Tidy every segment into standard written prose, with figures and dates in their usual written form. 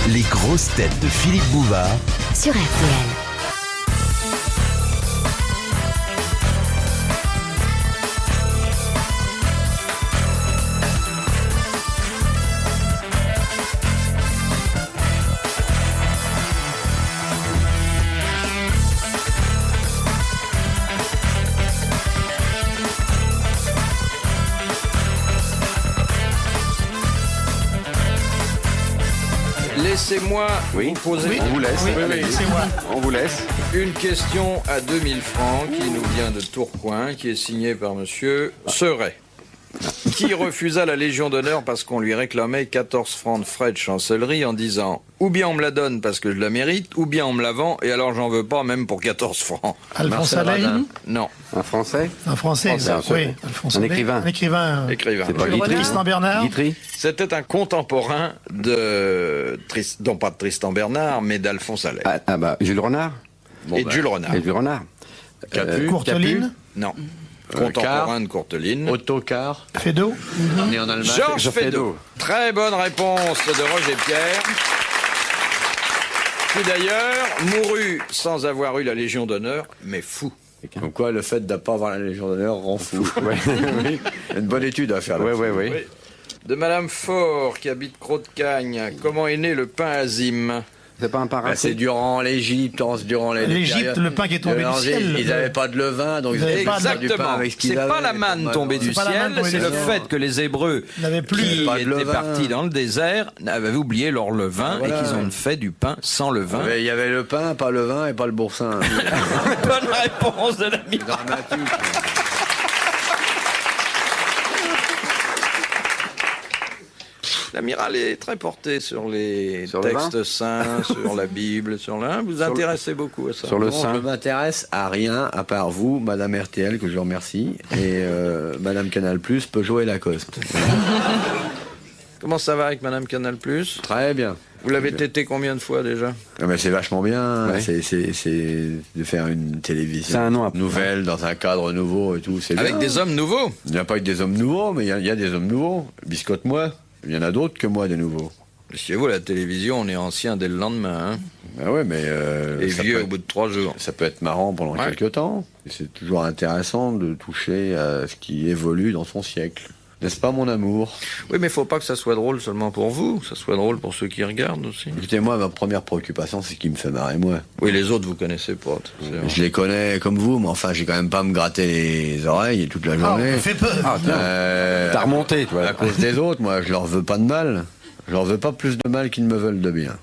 Les grosses têtes de Philippe Bouvard sur RTL. Laissez-moi vous poser On vous laisse. c'est moi. On vous laisse. Une question à 2000 francs qui nous vient de Tourcoing, qui est signée par monsieur Seret, qui refusa la Légion d'honneur parce qu'on lui réclamait 14 francs de frais de chancellerie en disant ou bien on me la donne parce que je la mérite, ou bien on me la vend et alors j'en veux pas même pour 14 francs. Alphonse Allais. Non. Un Français. Un Français, oui. Alphonse Un Allais. écrivain. Un écrivain. Écrivain. C'est pas Guitry. Tristan Bernard. Guitry. C'était un contemporain de non pas de Tristan Bernard, mais d'Alphonse Allais. Ah bah, Jules Renard. Et de Jules Renard. Et Jules Renard. Courteline. Non. Contemporain de Courteline. Autocar, Feydeau. né en Allemagne. Georges Feydeau. Très bonne réponse de Roger Pierre, qui d'ailleurs mourut sans avoir eu la Légion d'honneur, mais fou. Comme quoi, le fait de ne pas avoir la Légion d'honneur rend fou. Ouais, oui. Une bonne étude à faire. Là. Oui. De Madame Faure, qui habite Croc-de-Cagne. Comment est né le pain azim? C'est pas un Bah, c'est parasite. durant l'Égypte, durant les L'Égypte, périodes- le pain qui est tombé du ciel. Ils n'avaient pas de levain, donc ils avaient pas du pain Exactement. avec ce qu'ils C'est pas avaient. la manne tombée du C'est pas la manne ciel, tombée c'est du le ciel. fait que les Hébreux N'avaient plus. qui Pas de étaient levain. partis dans le désert avaient oublié leur levain Voilà. et qu'ils ont fait du pain sans levain. Il y avait le pain, pas le vin et pas le boursin. Bonne réponse de l'ami. Dramatique. L'amiral est très porté sur les Sur le textes saints, sur la Bible, sur l'un. Vous intéressez beaucoup à ça. Sur le Bon, je sein. m'intéresse à rien à part vous, Madame RTL, que je remercie, et Madame Canal+, Peugeot et Lacoste. Comment ça va avec Madame Canal+? Très bien. Vous l'avez tété combien de fois déjà? Ah ben, c'est vachement bien, Ouais. c'est de faire une C'est télévision un nom après. nouvelle dans un cadre nouveau et tout, c'est Avec bien. des hommes nouveaux? Il n'y a pas eu des hommes nouveaux, mais il y a des hommes nouveaux. Biscotte-moi, il y en a d'autres que moi, des nouveaux. Chez vous, la télévision, on est ancien dès le lendemain, hein? Ah ouais, mais... Et ça vieux peut au bout de 3 jours. Ça peut être marrant pendant Ouais. quelques temps. Et c'est toujours intéressant de toucher à ce qui évolue dans son siècle. N'est-ce pas, mon amour? Oui, mais faut pas que ça soit drôle seulement pour vous, que ça soit drôle pour ceux qui regardent aussi. Écoutez, moi, ma première préoccupation, c'est ce qui me fait marrer, moi. Oui, les autres, vous connaissez pas. c'est vrai. Je les connais comme vous, mais enfin, j'ai quand même pas à me gratter les oreilles toute la journée. Fait peur. T'as remonté, toi. À cause des autres, moi, je leur veux pas de mal. Je leur veux pas plus de mal qu'ils ne me veulent de bien.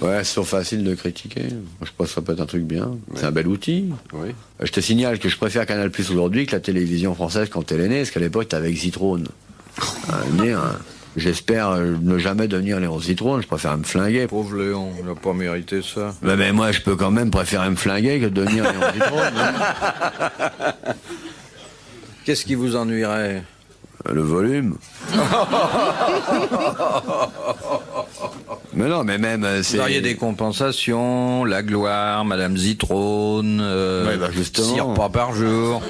Ouais, c'est trop facile de critiquer. Moi, je pense que ça peut être un truc bien. C'est un bel outil. Oui. Je te signale que je préfère Canal+ aujourd'hui que la télévision française quand elle est née, parce qu'à l'époque, t'avais Zitrone. J'espère ne jamais devenir Léon Zitrone, je préfère me flinguer. Pauvre Léon, il n'a pas mérité ça. Mais moi, je peux quand même préférer me flinguer que de devenir Léon Zitrone. hein. Qu'est-ce qui vous ennuierait? Le volume. Mais non, mais même, c'est... Vous auriez des compensations, la gloire, Madame Zitrone, Ouais, bah, justement. 6 repas par jour.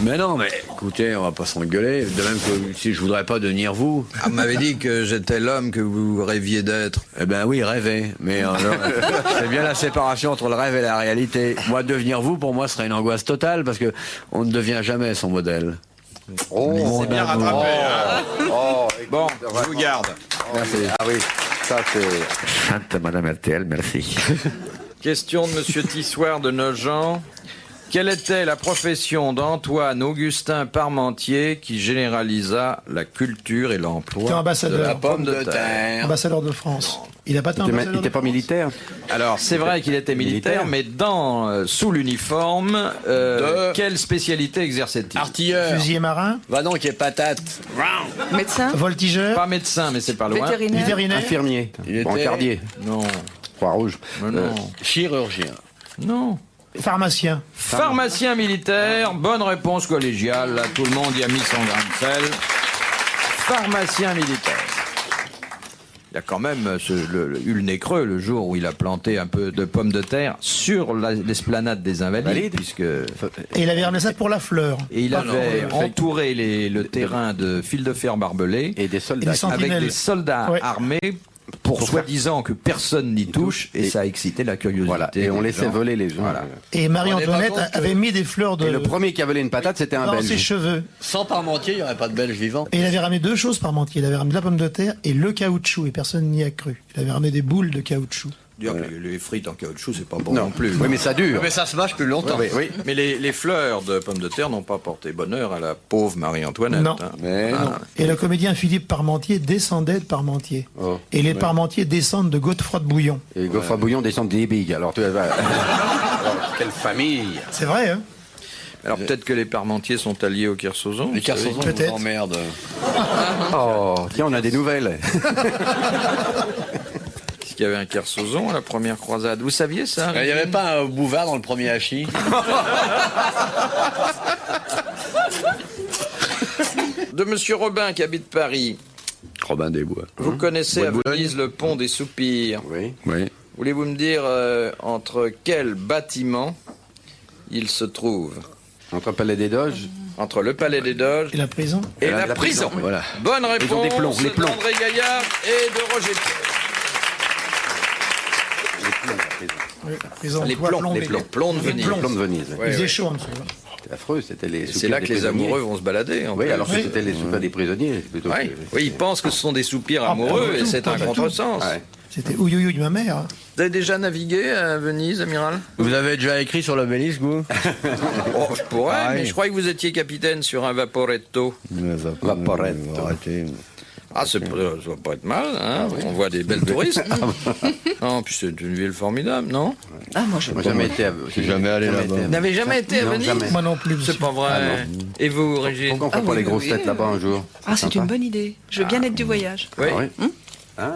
Mais non, mais écoutez, on va pas s'engueuler. De même que si je voudrais pas devenir vous. Ah, vous m'avez dit que j'étais l'homme que vous rêviez d'être. Eh ben oui, rêver. Mais c'est bien la séparation entre le rêve et la réalité. Moi, devenir vous, pour moi, serait une angoisse totale parce que on ne devient jamais son modèle. C'est bien rattrapé. Bon, je vous garde. Merci. Ah oui. Ça, c'est... Sainte Madame RTL, merci. Question de Monsieur Tissoir de Nogent. Quelle était la profession d'Antoine Augustin Parmentier qui généralisa la culture et T'es l'emploi de ambassadeur. la pomme de terre? Ambassadeur de France. Il n'a pas été Il ambassadeur était de pas France militaire. Alors, c'est vrai qu'il était militaire, mais sous l'uniforme, quelle spécialité exerçait-il? Artilleur. Fusilier marin. Va donc, et patate. Médecin, Voltigeur. Pas médecin, mais c'est pas loin. vétérinaire, Vétérinaire. Infirmier. Il était- Brancardier. Non, Croix-Rouge. mais non, Chirurgien. non. Pharmacien. Pharmacien militaire, bonne réponse collégiale. Là, tout le monde y a mis son grain de sel. Pharmacien militaire. Il y a quand même eu le nez creux le jour où il a planté un peu de pommes de terre sur l'esplanade des Invalides, Valide. puisque Et il avait ramené ça pour la fleur. et il avait entouré le terrain de fils de fer barbelés Et des Et soldats. des sentinelles. avec des soldats Ouais. armés pour soi-disant que personne n'y touche, et ça a excité la curiosité. Voilà. Et on des laissait gens. voler les gens. Voilà. Et Marie-Antoinette On est pas avait mis des fleurs de... Et le premier qui a volé une patate, c'était un dans Belge. ses cheveux. Sans Parmentier, il n'y aurait pas de Belge vivant. Et il avait ramené 2 choses Parmentier. Il avait ramené de la pomme de terre et le caoutchouc, et personne n'y a cru. Il avait ramené des boules de caoutchouc. Dire que les frites en caoutchouc, c'est pas bon non plus. Oui, mais ça dure. Mais ça se mâche plus longtemps. Oui, oui. Mais les fleurs de pommes de terre n'ont pas porté bonheur à la pauvre Marie-Antoinette. Non. hein. Mais non. Et le comédien Philippe Parmentier descendait de Parmentier. Oh. Et les Parmentier descendent de Godefroy de Bouillon. Et Godefroy Bouillon descend des bigs. Alors, tu vois. Alors, quelle famille. C'est vrai, hein? Alors peut-être que les Parmentiers sont alliés aux Kersozon. Les Kersozon Peut-être. vous emmerdent. Oh, tiens, on a des nouvelles. Est-ce qu'il y avait un Kersozon à la première croisade? Vous saviez ça? Il n'y avait pas un Bouvard dans le premier hachis? De Monsieur Robin qui habite Paris. Robin des Bois. Vous connaissez Bois à de Boulogne. Venise le pont des Soupirs. Oui. Oui. Voulez-vous me dire entre quels bâtiments il se trouve? Entre Palais des Doges. Entre le Palais des Doges Et la prison? et La la prison. prison, Voilà. Bonne réponse des plombs, les plombs. d'André Gaillard et de Roger Pierre. Oui, la prison. Les Toit plombs, plombé. les plombs de Les Venise. plombs. Plomb de Venise. Ouais, Il faisait ouais. chaud en dessous. Là. C'était affreux, c'était les Et c'est soupirs là des que les prisonniers. amoureux vont se balader. en Oui, plus. alors que c'était les soupirs des prisonniers. Plutôt Oui, que- oui, ils pensent que ce sont des soupirs Ah, amoureux pas du et tout, c'est pas un du tout. contresens. Ouais. C'était ouïouïouï de ma mère. Hein. Vous avez déjà navigué à Venise, amiral? Vous avez déjà écrit sur l'obélisque, vous? Oh, je pourrais, Ah, mais oui. je croyais que vous étiez capitaine sur un vaporetto. Vaporetto. Ah, ça va pas être mal, hein? On voit des belles touristes. Non, puis c'est une ville formidable, non? Ah, moi, je... Moi, j'ai jamais été à... Je suis jamais allé là-bas. Vous n'avez jamais été à Non, Venise? jamais. Moi non plus. C'est pas vrai. Et vous, Régine? Pourquoi on fait Ah pas oui, les grosses oui. têtes là-bas un jour? Ah, c'est une bonne idée. Je veux bien être du voyage. Oui. Ah oui. Hein,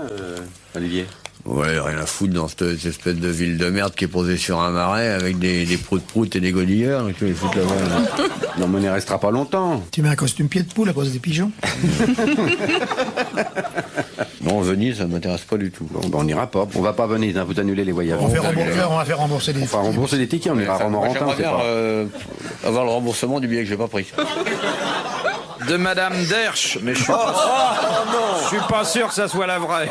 Olivier? Ouais, rien à foutre dans cette espèce de ville de merde qui est posée sur un marais avec des proutes-proutes et des godilleurs. Tu les foutre là-bas. Non, mais on n'y restera pas longtemps. Tu mets un costume pied de poule à cause des pigeons. Non, Venise, ça m'intéresse pas du tout. Bon, ben, on n'ira pas. On va pas à Venise, hein, vous annulez les voyages. On va faire rembourser les... Enfin, rembourser les tickets, on ira à Moi, Romorantin, j'aimerais c'est bien pas... avoir le remboursement du billet que j'ai pas pris. De Madame Dersch, mais je suis je suis pas sûr que ça soit la vraie.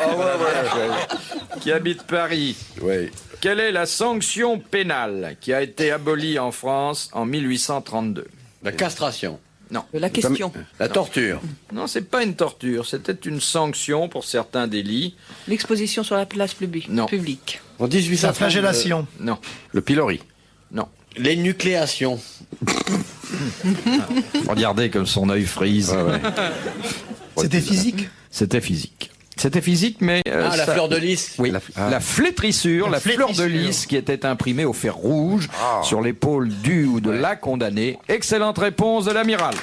Qui habite Paris. Oui. Quelle est la sanction pénale qui a été abolie en France en 1832? La castration. Non. La question. La torture. Non, c'est pas une torture, c'était une sanction pour certains délits. L'exposition sur la place publique. Non. Publique. En 1832. La flagellation. Non, Le pilori. non. L'énucléation. Regardez comme son œil frise. C'était physique. C'était physique. C'était physique, mais... La ça- fleur de lys. Oui, Ah. la flétrissure, la fleur de flétrissure. lys qui était imprimée au fer rouge sur l'épaule du ou de la condamnée. Excellente réponse de l'amiral.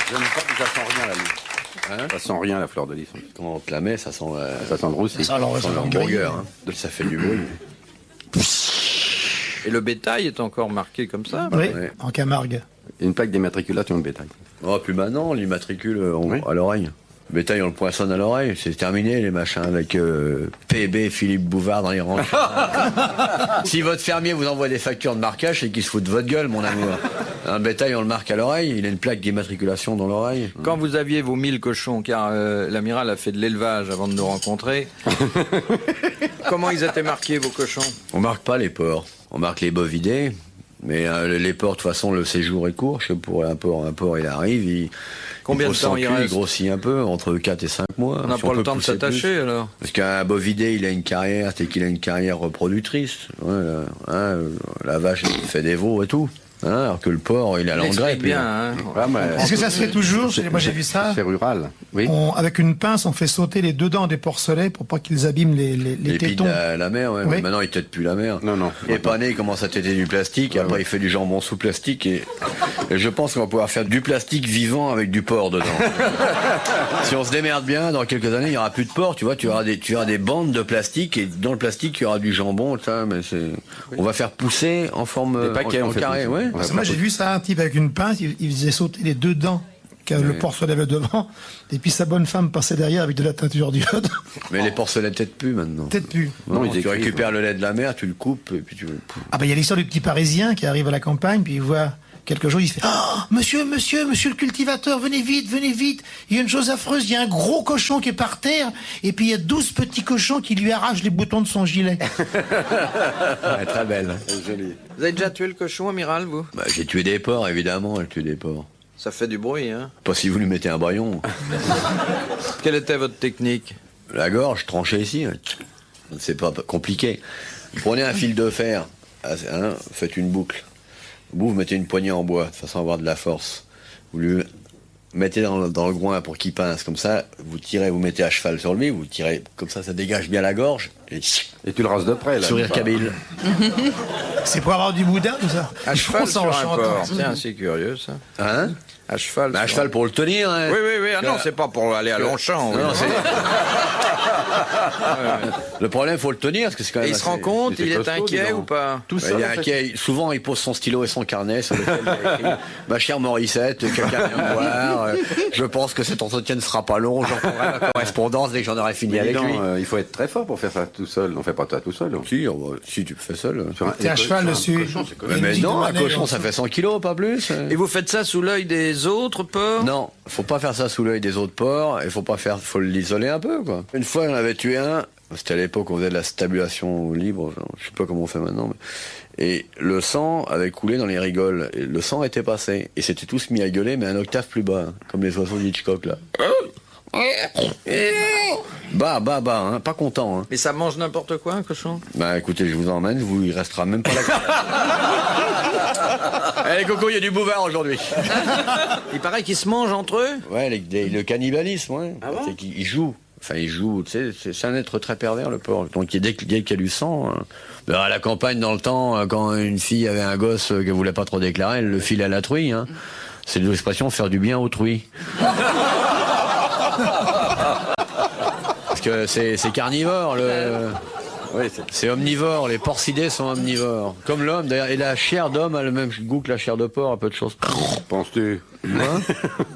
Je n'aime pas que ça sent rien, la lys. Ça sent rien, la fleur de lys. Quand on te la met, ça sent, Ça sent le roussi. Ça sent le hamburger. Hein. Ça fait du bruit. Et le bétail est encore marqué comme ça. Oui, Ouais. en Camargue. Une plaque d'immatriculation de bétail. Oh, plus maintenant, l'immatricule Oui. à l'oreille. Le bétail, on le poinçonne à l'oreille. C'est terminé, les machins, avec PB, Philippe Bouvard dans les rangs. Si votre fermier vous envoie des factures de marquage, c'est qu'il se fout de votre gueule, mon amour. Un bétail, on le marque à l'oreille. Il a une plaque d'immatriculation dans l'oreille. Quand vous aviez vos 1000 cochons, car l'amiral a fait de l'élevage avant de nous rencontrer, comment ils étaient marqués, vos cochons? On marque pas les porcs. On marque les bovidés. Mais les porcs, de toute façon, le séjour est court. Je sais, pour un porc, il arrive, Combien il de temps il il reste? grossit un peu, entre 4 et 5 mois. On n'a Si pas peut le temps de pousser s'attacher, plus. alors? Parce qu'un bovidé, il a une carrière, c'est qu'il a une carrière reproductrice. Ouais, la vache, elle fait des veaux et tout. Hein, alors que le porc, il a l'engrais. Explique bien, hein. Ah, mais... Est-ce que ça se fait toujours? Moi j'ai vu ça. C'est rural. Oui. Avec une pince, on fait sauter les deux dents des porcelets pour pas qu'ils abîment les Et puis tétons. la mer, ouais. Oui. Mais maintenant, il tète plus la mer. Non, non. Il est pas né, il commence à têter du plastique, après il fait du jambon sous plastique, et je pense qu'on va pouvoir faire du plastique vivant avec du porc dedans. Si on se démerde bien, dans quelques années, il y aura plus de porc, tu vois, tu auras des bandes de plastique, et dans le plastique, il y aura du jambon, ça, mais on va faire pousser en forme, Des paquets, en on fait carré, pousser. ouais. On va Parce que moi j'ai vu ça, un type avec une pince, il faisait sauter les deux dents. Le porcelet le devant, et puis sa bonne femme passait derrière avec de la teinture d'iode. Mais les porcelets têtent plus maintenant. Peut-être plus. Non, ils tu écrivent, récupères le lait de la mer, tu le coupes, et puis tu... Ah bah il y a l'histoire du petit Parisien qui arrive à la campagne, puis il voit Quelques jours, il fait monsieur le cultivateur, venez vite. Il y a une chose affreuse, il y a un gros cochon qui est par terre, et puis il y a 12 petits cochons qui lui arrachent les boutons de son gilet. Ouais, très belle. Joli. Vous avez déjà tué le cochon, amiral, vous? Bah, j'ai tué des porcs, évidemment, j'ai tué des porcs. Ça fait du bruit, hein? Pas si vous lui mettez un braillon. Quelle était votre technique? La gorge, tranchée ici. C'est pas compliqué. Vous prenez un fil de fer, hein, faites une boucle. Vous mettez une poignée en bois, de façon à avoir de la force. Vous lui mettez dans le groin pour qu'il pince, comme ça, vous tirez, vous mettez à cheval sur lui, vous tirez, comme ça dégage bien la gorge, et tu le rases de près, là. sourire kabyle. C'est pour avoir du boudin, tout ça. À cheval On s'en sur un chante. porc. Tiens, c'est curieux, ça. Hein? À cheval. Bah, à sur cheval un- pour le tenir, hein. Oui. Ah non, c'est pas pour aller à Longchamp. oui. Non, le problème, faut le tenir, parce que c'est quand Et même il se assez- rend compte, il il était est costaud, dis inquiet donc. ou pas? Tout Bah, seul, il est en fait. inquiet. Souvent, il pose son stylo et son carnet sur lequel il a écrit ma chère Morissette, quelqu'un vient me voir. Je pense que cet entretien ne sera pas long. J'en prendrai ma correspondance dès que j'en aurai fini Mais dis avec donc, lui. il faut être très fort pour faire ça tout seul. On fait pas ça tout seul. Si tu fais seul. T'es à cheval dessus. Mais non, un cochon, ça fait 100 kilos, pas plus. Et vous faites ça sous l'œil des autres porcs? Non, faut pas faire ça sous l'œil des autres porcs. Il faut l'isoler un peu, quoi. Une fois, on avait tué un. C'était à l'époque où on faisait de la stabulation libre. Je sais pas comment on fait maintenant. Et le sang avait coulé dans les rigoles. Et le sang était passé. Et c'était tous mis à gueuler, mais un octave plus bas, hein, comme les oiseaux d'Hitchcock, là. Bas, hein, pas content. Hein. Mais ça mange n'importe quoi, un cochon? Bah écoutez, je vous emmène, il restera même pas là. Allez Coco, il y a du bouvard aujourd'hui. Il paraît qu'ils se mangent entre eux? Ouais, le cannibalisme, ouais. C'est qu'il joue. Enfin, il joue, tu sais, c'est un être très pervers, le porc. Donc, dès qu'il y a du sang, à la campagne, dans le temps, quand une fille avait un gosse qu'elle voulait pas trop déclarer, elle le filait à la truie, hein. C'est de l'expression faire du bien autrui. Parce que c'est carnivore, Oui, c'est omnivore, les porcidés sont omnivores. Comme l'homme, d'ailleurs, et la chair d'homme a le même goût que la chair de porc, un peu de choses. penses-tu?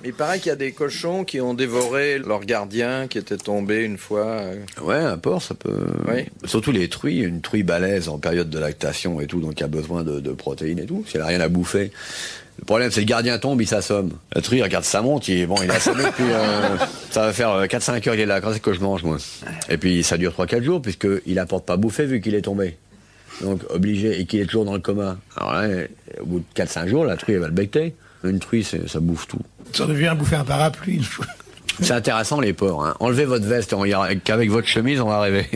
Il paraît qu'il y a des cochons qui ont dévoré leur gardien qui était tombé une fois. Ouais, un porc, ça peut... Oui. Surtout les truies, une truie balèze en période de lactation et tout, donc il a besoin de protéines et tout, si elle a rien à bouffer. Le problème, c'est que le gardien tombe, il s'assomme. La truie, regarde sa montre, il est assommé depuis... ça va faire 4-5 heures qu'il est là, quand c'est que je mange, moi. Et puis, ça dure 3-4 jours, puisqu'il apporte pas à bouffer vu qu'il est tombé. Donc, obligé, et qu'il est toujours dans le coma. Alors là, au bout de 4-5 jours, la truie, elle va le becter. Une truie, ça bouffe tout. Ça devient bouffer un parapluie une fois. C'est intéressant, les porcs. Hein. Enlevez votre veste, qu'avec votre chemise, on va rêver.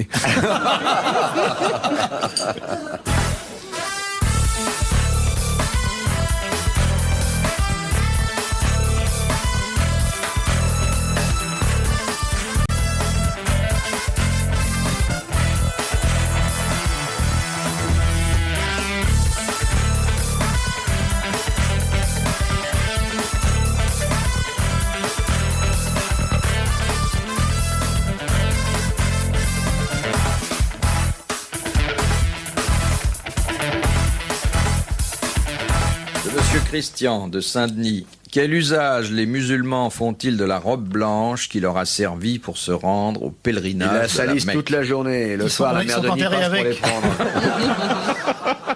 Monsieur Christian de Saint-Denis, quel usage les musulmans font-ils de la robe blanche qui leur a servi pour se rendre au Ils pèlerinage la de la salissent Mecque? toute la journée. Le Ils soir, sont- la ils mère sont de Denis enterrés passe pour les avec. prendre.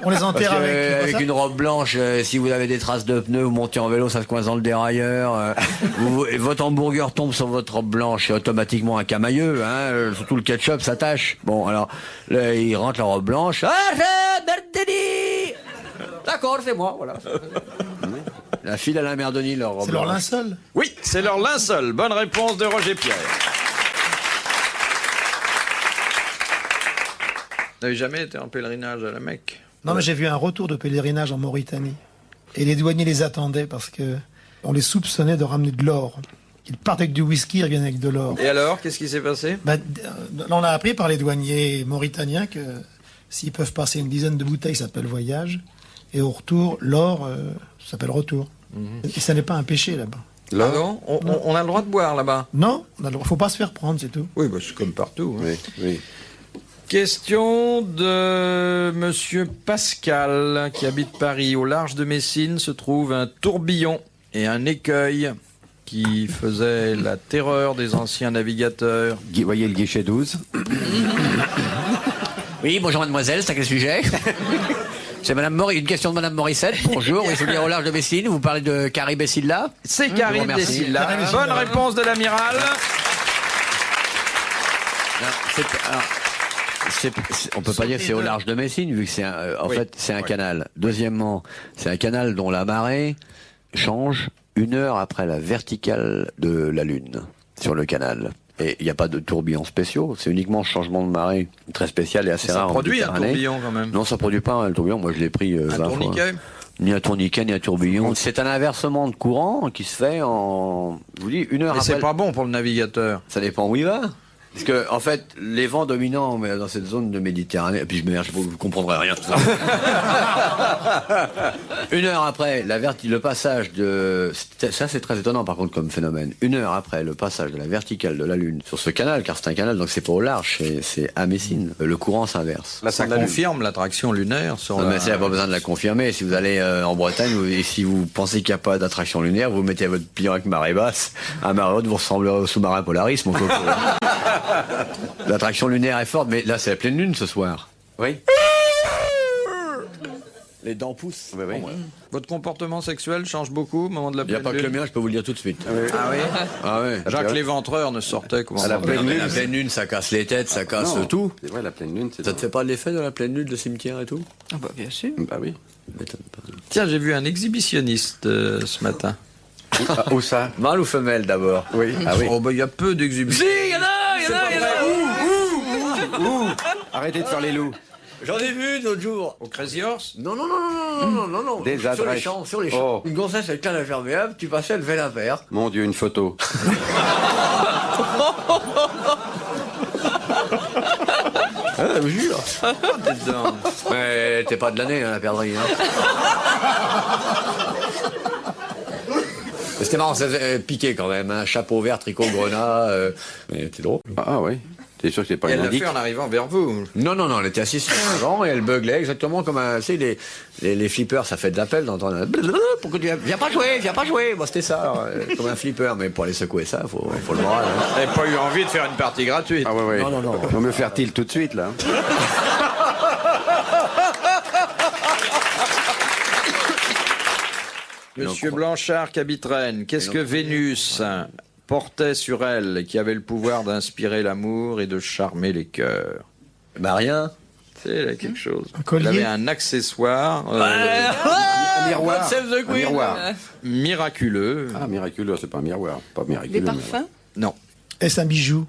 On les enterre Parce que, avec. tu vois avec ça une robe blanche, si vous avez des traces de pneus, vous montez en vélo, ça se coince dans le dérailleur. Et votre hamburger tombe sur votre robe blanche, c'est automatiquement un camailleux. Hein, surtout le ketchup s'attache. Bon, alors, là, il rentre la robe blanche. Ah, c'est Bertini. D'accord, c'est moi, voilà. La file à la mère Denis, leur robe C'est leur blanche. linceul. Oui, c'est leur linceul. Bonne réponse de Roger Pierre. Vous n'avez jamais été en pèlerinage à la Mecque? Non, mais j'ai vu un retour de pèlerinage en Mauritanie. Et les douaniers les attendaient parce que on les soupçonnait de ramener de l'or. Ils partent avec du whisky, ils reviennent avec de l'or. Et alors, qu'est-ce qui s'est passé? Là, on a appris par les douaniers mauritaniens que s'ils peuvent passer une dizaine de bouteilles, ça s'appelle voyage. Et au retour, l'or, ça s'appelle retour. Et ça n'est pas un péché là-bas. Ah non, on a le droit de boire là-bas? Non, faut pas se faire prendre, c'est tout. Oui, bah, c'est comme partout. Hein. Oui, oui. Question de Monsieur Pascal, qui habite Paris. Au large de Messine se trouve un tourbillon et un écueil qui faisait la terreur des anciens navigateurs. Voyez le guichet 12. Oui, bonjour mademoiselle, c'est à quel sujet? C'est une question de Madame Morissette. Bonjour, oui, je viens au large de Messine. Vous parlez de Carrie Bessilla. C'est Karine remercie. Dessilla. Karine Bonne Dessilla. réponse de l'amiral. On peut pas dire que c'est au large de Messine, vu que c'est en Oui. fait, c'est un Oui. canal. Deuxièmement, c'est un canal dont la marée change 1 heure après la verticale de la Lune sur le canal. Et il n'y a pas de tourbillons spéciaux, c'est uniquement changement de marée très spécial et assez Ça rare. en produit un Méditerranée. tourbillon quand même. Non, ça produit pas un tourbillon. Moi, je l'ai pris 20 Un fois. tourniquet. Ni un tourniquet, ni un tourbillon. C'est un inversement de courant qui se fait en, je vous dis, 1 heure Mais après. c'est pas bon pour le navigateur. Ça dépend où il va. Parce que, en fait, les vents dominants mais dans cette zone de Méditerranée, et puis vous comprendrez rien de ça. 1 heure après, le passage de, ça c'est très étonnant par contre comme phénomène. 1 heure après le passage de la verticale de la Lune sur ce canal, car c'est un canal donc c'est pas au large, c'est à Messine. Le courant s'inverse. Ça confirme l'attraction lunaire sur Non, la... mais ça, il n'y a pas besoin de la confirmer. Si vous allez en Bretagne et si vous pensez qu'il n'y a pas d'attraction lunaire, vous mettez votre pliant avec marée basse. À marée haute, vous ressemblerez au sous-marin Polaris, mon coco. L'attraction lunaire est forte, mais là, c'est la pleine lune ce soir. Oui. Les dents poussent. Oui, oui. Votre comportement sexuel change beaucoup au moment de la Il n'y a pleine pas que le lune. mien, je peux vous le dire tout de suite. Ah oui. Ah ouais. Jacques Léventreur ne sortait qu'au moment la de pleine La lune. pleine lune, ça casse les têtes, ça casse Non, tout. C'est vrai, la pleine lune, c'est Ça te fait pas l'effet de la pleine lune, le cimetière et tout? Ah bah bien sûr. Bah oui. M'étonne pas. Tiens, j'ai vu un exhibitionniste ce matin. Ah, où ça? Mâle ou femelle d'abord? Oui. Ah oui. Oh bah il y a peu d'exhibitionnistes. Si, il y en a. Arrêtez de faire les loups. J'en ai vu l'autre jour. Au Crazy Horse. Non. Des sur les adresses. champs, sur les champs. Oh. Une gonzesse avec un imperméable, tu passais, elle levait la verre. Mon Dieu, une photo. Ah, je vous jure. Dedans. Mais t'es pas de l'année, hein, la perdrix. Hein. C'était marrant, ça faisait piqué quand même. Un chapeau vert, tricot, grenat. Mais c'était drôle. Ah oui. T'es sûr que c'est pas Et une elle l'a indique? fait en arrivant vers vous. Non, elle était assise sur un banc et elle beuglait exactement comme un. Tu sais, les flippers, ça fait de l'appel d'entendre. Pourquoi tu viens pas jouer. Bon, c'était ça, comme un flipper. Mais pour aller secouer ça, faut le moral. Hein. Elle n'a pas eu envie de faire une partie gratuite. Ah ouais, ouais. Non. Vaut mieux faire tilt tout de suite, là. Monsieur Blanchard Cabitraine, qu'est-ce que Vénus portait sur elle qui avait le pouvoir d'inspirer l'amour et de charmer les cœurs? Bah rien. C'est là quelque chose. Un collier. Elle avait un accessoire Un miroir. Save the Un Queen. miroir. miraculeux. Ah, miraculeux, c'est pas un miroir. Pas miraculeux. Des mais parfums. Non, Est-ce un bijou?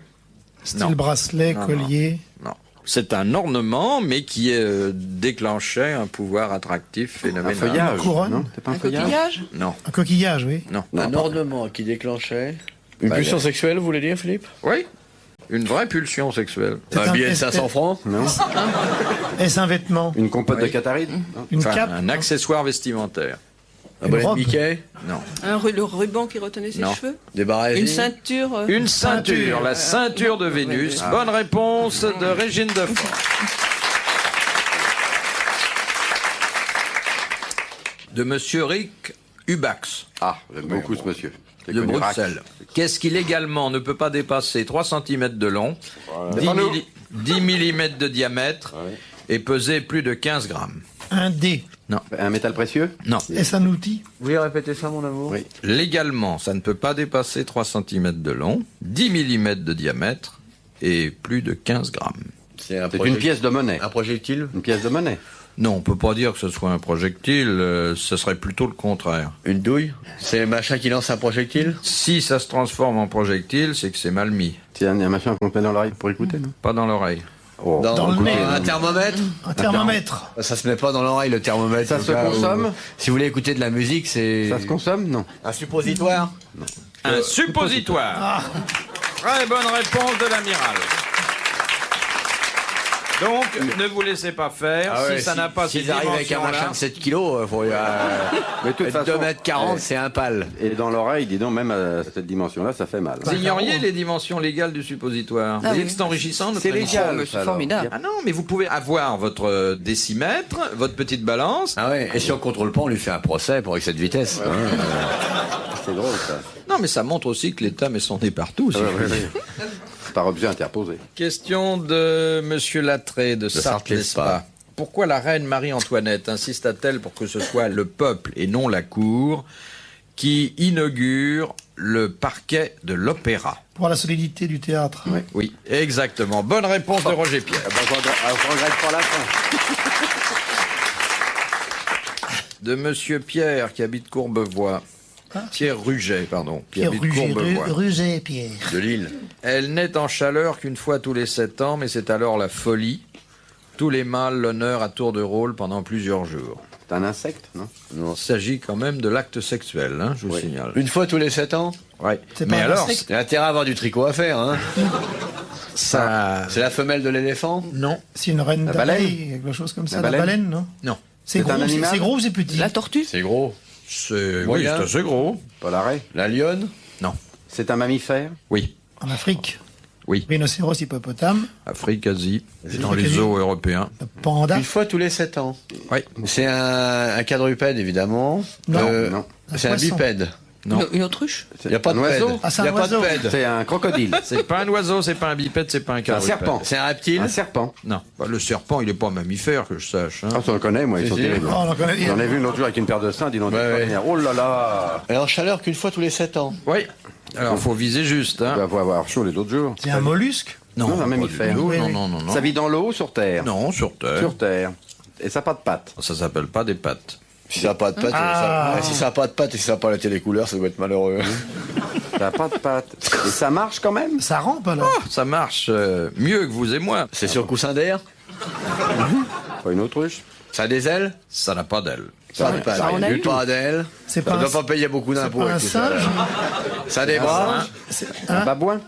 Style Non. bracelet, Non, collier? non. C'est un ornement, mais qui déclenchait un pouvoir attractif Un phénoménal. feuillage. Une couronne. Non, c'est pas un Un feuillage. coquillage. Non, Un coquillage, oui. non. Un ornement qui déclenchait. Une Bah, pulsion sexuelle, vous voulez dire, Philippe? Oui, une vraie pulsion sexuelle. C'est Un un- billet de est-ce- 500 francs? Non. Est-ce un vêtement? Une compote Oui. de Catharide? Non. Une Enfin, cape? un accessoire vestimentaire. Un Une bonnet de robe. Mickey? Non. Le ruban qui retenait ses Non. cheveux. Des barres Une ceinture. Une ceinture, la ceinture de Vénus. Bonne réponse de Régine Defort. De Monsieur Rick Hubax, Ah, j'aime beaucoup ce monsieur. Je l'ai de connu, Bruxelles. Rack. Qu'est-ce qui légalement ne peut pas dépasser 3 cm de long, 10 pas nous. 10 mm de diamètre Ouais. et peser plus de 15 grammes? Un dé? Un métal précieux? Non. Est-ce un outil? Vous voulez répéter ça, mon amour? Oui. Légalement, ça ne peut pas dépasser 3 cm de long, 10 mm de diamètre et plus de 15 grammes. C'est un C'est une pièce de monnaie. Un projectile? Une pièce de monnaie. Non, on peut pas dire que ce soit un projectile, ce serait plutôt le contraire. Une douille? C'est le machin qui lance un projectile? Si ça se transforme en projectile, c'est que c'est mal mis. C'est un machin qu'on met dans l'oreille pour écouter, non? Pas dans l'oreille. Oh. Dans le nez. Un thermomètre? Un thermomètre? Ça se met pas dans l'oreille, le thermomètre. Ça au se cas où- consomme? Si vous voulez écouter de la musique, c'est... Ça se consomme? Non. Un suppositoire? Un suppositoire. Très bonne réponse de l'amiral. Donc, ne vous laissez pas faire. si ça n'a pas ces S'ils arrivent avec un machin dimensions-là, de 7 kilos, faut... Mais de toute façon, 2,40 m, c'est un pal. Et dans l'oreille, dis donc, même à cette dimension-là, ça fait mal. vous ignoriez les dimensions légales du suppositoire. Vous voyez que c'est enrichissant, notre C'est émission. légal. mais c'est alors. formidable. Ah non, mais vous pouvez avoir votre décimètre, votre petite balance. Ah ouais, et si on contrôle pas, on lui fait un procès pour excès de vitesse. hein. C'est drôle, ça. Non, mais ça montre aussi que l'État met son nez partout. si je puis dire. Par objet interposé. Question de Monsieur Latré de Sarthe-les-Spas. pourquoi la reine Marie-Antoinette insista-t-elle pour que ce soit le peuple et non la cour qui inaugure le parquet de l'opéra? Pour la solidité du théâtre. Oui, exactement. Bonne réponse de Roger Pierre. Je regrette pas la fin. De Monsieur Pierre, qui habite Courbevoie. Pierre Ruget, pardon. Qui Pierre habite Ruget, Courbevoie. Ruget, Pierre. De Lille. Elle naît en chaleur qu'une fois tous les 7 ans, mais c'est alors la folie. Tous les mâles l'honneur à tour de rôle pendant plusieurs jours. C'est un insecte, non? Non, il s'agit quand même de l'acte sexuel, hein, je vous signale. Une fois tous les 7 ans? Ouais. C'est Mais pas un alors, insecte Il y a intérêt à avoir du tricot à faire, hein? ça... C'est la femelle de l'éléphant? Non, C'est une reine La d'abeille, quelque chose comme ça. La La baleine baleine, non non. C'est C'est un gros, animal c'est gros ou c'est petit? La tortue? C'est gros. C'est oui, Moyen. c'est assez gros. Pas l'arrêt. La lionne? Non. C'est un mammifère? Oui, En Afrique. oui. Rhinocéros, hippopotame, Afrique, Asie, c'est dans les Asie. zoos européens. panda. Une fois tous les 7 ans. Oui. C'est un quadrupède, évidemment. Non. Non. Un C'est un poisson. bipède. Non. Une autruche? Il n'y a pas de oiseau pède. Ah, c'est Il n'y un a pas de oiseau. pède. C'est un crocodile. C'est pas un oiseau, c'est pas un bipède, c'est pas un Un quadrupède. serpent. C'est un reptile. Un serpent. Non. Bah, le serpent, il est pas mammifère, que je sache. Hein. Ah, ça on le connaît, moi, ils sont Si. terribles. Oh, on en connaît. J'en ai vu une l'autre jour avec une paire de seins, dis donc. Ouais, ouais. Oh là là. Elle est en chaleur qu'une fois tous les 7 ans. Oui. Alors, faut viser juste. On Hein. va avoir chaud les autres jours. C'est un mollusque. Non, un pas mammifère. du tout. Oui, Non, oui. non, non, non. Ça vit dans l'eau ou sur terre? Non, sur Terre. Sur terre. Et ça n'a pas de pattes. Ça s'appelle pas des pattes. Si ça n'a pas de pattes, Ah. si ça n'a pas de pattes et si ça n'a pas la télécouleur, ça doit être malheureux. Ça n'a pas de pattes. Et ça marche quand même? Ça rampe alors. Ça marche mieux que vous et moi. C'est sur coussin d'air. Pas une autruche? Ça a des ailes. Ça n'a pas d'aile. Ça n'a pas ça, on a d'ailes. eu. Pas d'ailes. C'est Ça pas ne un- doit pas payer beaucoup C'est d'impôts. pas un avec tout ça, singe. là. Ça a des bras. C'est Un un- babouin?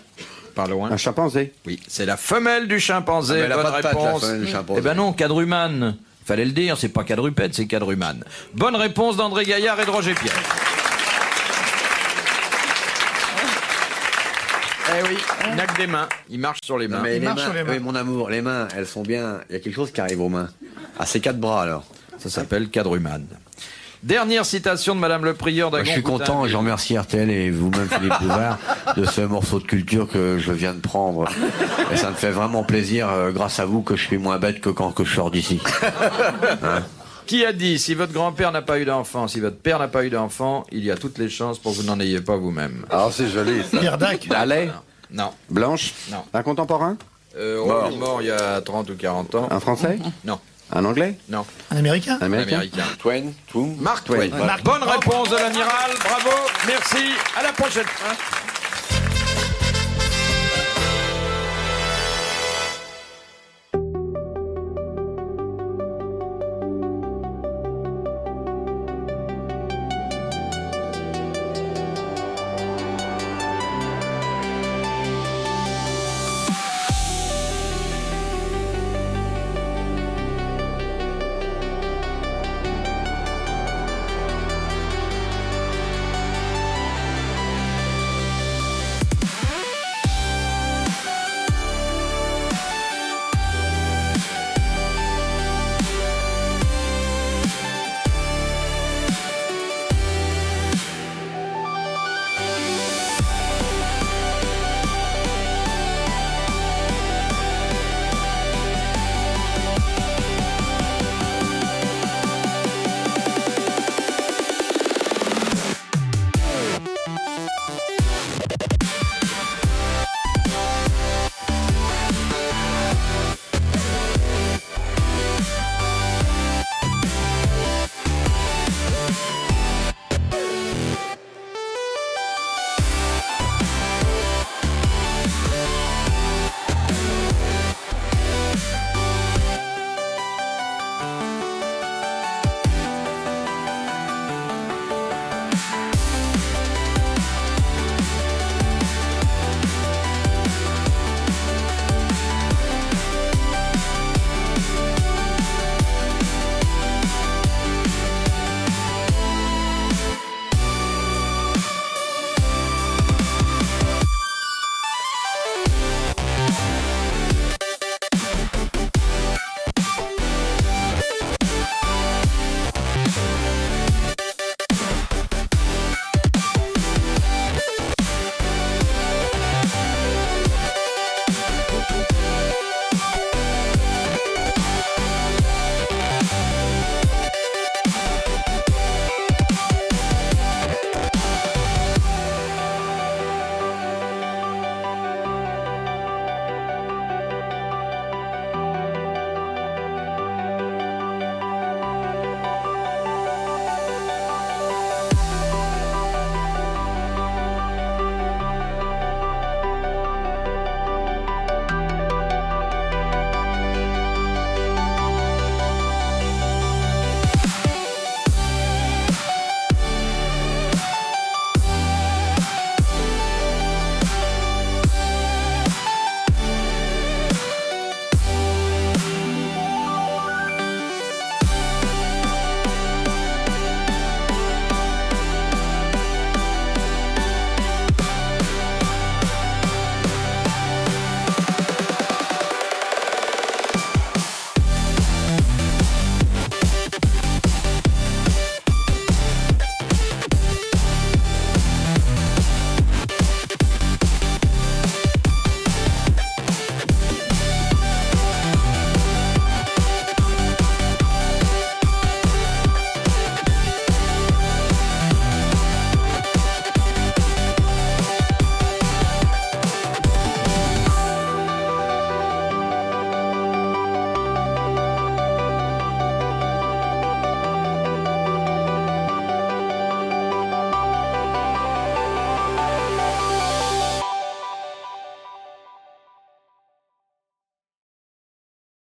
Pas loin. Un chimpanzé? Oui, c'est la femelle du chimpanzé. Ah, mais elle a Bonne pas de pattes, la réponse. femelle du chimpanzé. Eh ben non, quadrumane. Fallait le dire, c'est pas quadrupède, c'est quadrumane. Bonne réponse d'André Gaillard et de Roger Pierre. Eh oui, il n'a que des mains. Il marche sur les mains. Non, mais les marche mains, sur les mains. oui, mon amour, les mains, elles sont bien. Il y a quelque chose qui arrive aux mains. Ah, c'est 4 bras alors. Ça s'appelle quadrumane. Dernière citation de Madame le Prieur d'Agon. Je suis content, je remercie RTL et vous-même Philippe Bouvard de ce morceau de culture que je viens de prendre. Et ça me fait vraiment plaisir, grâce à vous, que je suis moins bête que quand que je sors d'ici. Qui a dit, si votre grand-père n'a pas eu d'enfant, si votre père n'a pas eu d'enfant, il y a toutes les chances pour que vous n'en ayez pas vous-même. Ah, c'est joli, ça. Pierre Dac. Allais? Non. Blanche? Non. Un contemporain? Il est mort il y a 30 ou 40 ans. Un français? Non. Un anglais? Non. Un américain. Un Un américain? américain. Twain, Twoom. Mark Twain. Twain. Bonne réponse de l'amiral. Bravo. Merci. À la prochaine.